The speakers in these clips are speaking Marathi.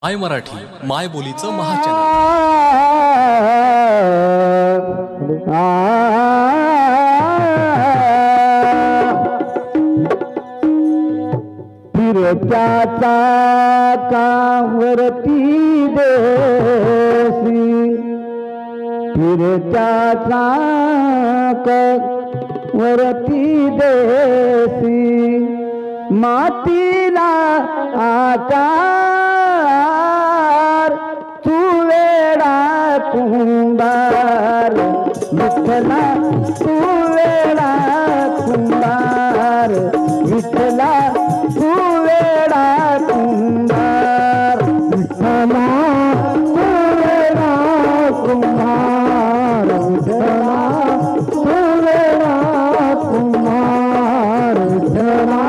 माय मराठी माय बोलीचं महाचॅनल। फिरत्या चाकावरती देसी, फिरत्या चाकावरती देसी, मातीला आकार तू वेडा कुंभार, विठ्ठला तू वेडा कुंभार, विठ्ठला तू वेडा कुंभार, विठ्ठला तू वेडा कुंभार, विठ्ठला तू वेडा कुंभार, विठ्ठला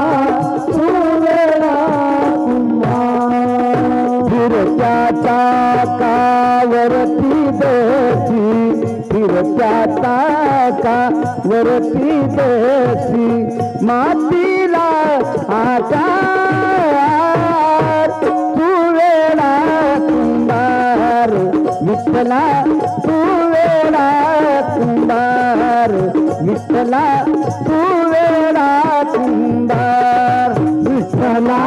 तू वेडा कुंभार। फिरत्या चाकावरती देसी, फिरत्या चाकावरती देसी, मातीला आकार तू वेडा कुंभार, विठ्ठला तू वेडा कुंभार, विठ्ठला तू वेडा कुंभार, विठ्ठला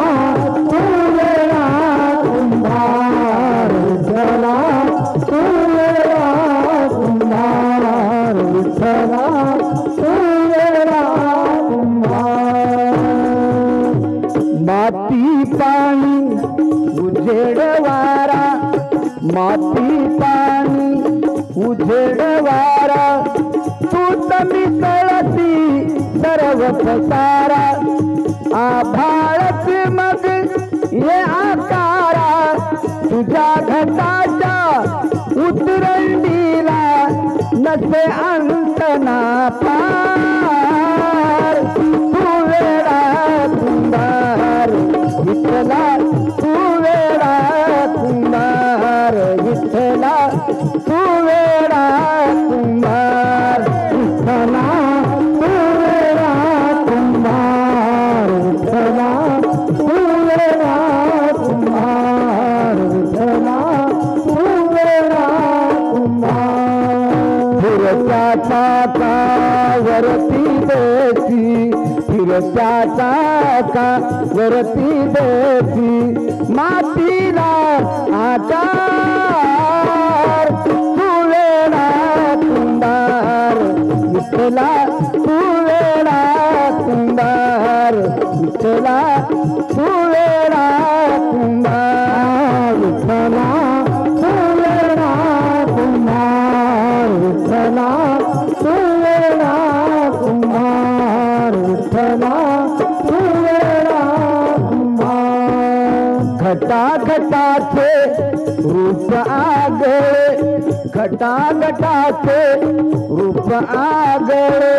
तू वेडा कुंभार, विठ्ठला तू वेडा कुंभार, विठ्ठला तू वेडा कुंभार। माती पाणी उजेड वारा, माती पाणी उजेड वारा, तू मिसळती सर्व सारा, आभाळच मग ये आकारा, तुझ्या घटाच्या उतरंडीला नसे अंत ना पार, तू वेडा कुंभार, विठ्ठला तू वेडा कुंभार, विठ्ठला तू वेडा कुंभार, विठ्ठला तू वेडा कुंभार, विठ्ठला तू वेडा कुंभार, विठ्ठला तू वेडा कुंभार। फिरत्या चाकावरती देसी, फिरत्या चाकावरती देसी, मातीला आकार तू वेडा कुंभार, विठ्ठला तू वेडा कुंभार, विठ्ठला तू वेडा कुंभार, विठ्ठला तू वेडा कुंभार, विठ्ठला तू वेडा कुंभार, विठ्ठला तू वेडा कुंभार। घटा घटाचे रूप आगळे, घटा घटाचे रूप आगळे,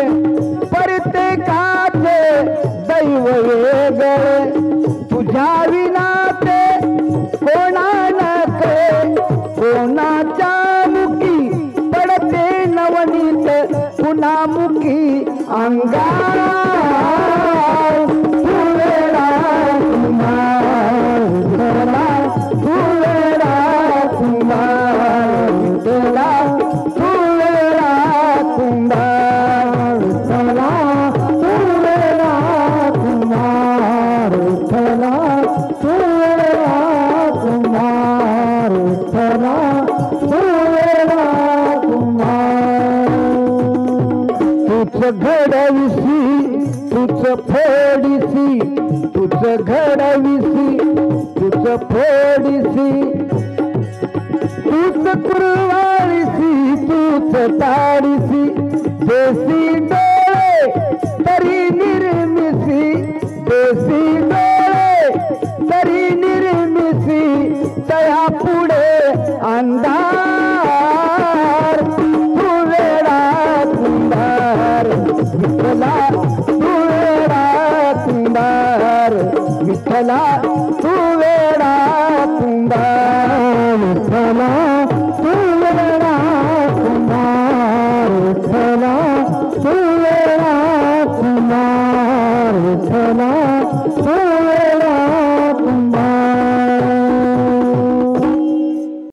प्रत्येकाचे दैव वेगळे, तुझ्या विना ते कोणा नके, कोणाच्या मुखी पडते नवनीत, पुन्हा मुखी अंगार, तू वेडा कुंभार, विठ्ठला तू वेडा कुंभार, विठ्ठला तू वेडा कुंभार, विठ्ठला तू वेडा कुंभार, विठ्ठला तू वेडा कुंभार, विठ्ठला तू वेडा कुंभार। तुझ घडविसी तुझ फोडीसी, तुझ घडविसी तुझ फोडीसी, तूच कुरवाळीसी तूच ताडीसी, देसी डोळे तरी निर्मिसी, देसी डोळे तरी निर्मिसी, तया पुढे अंधार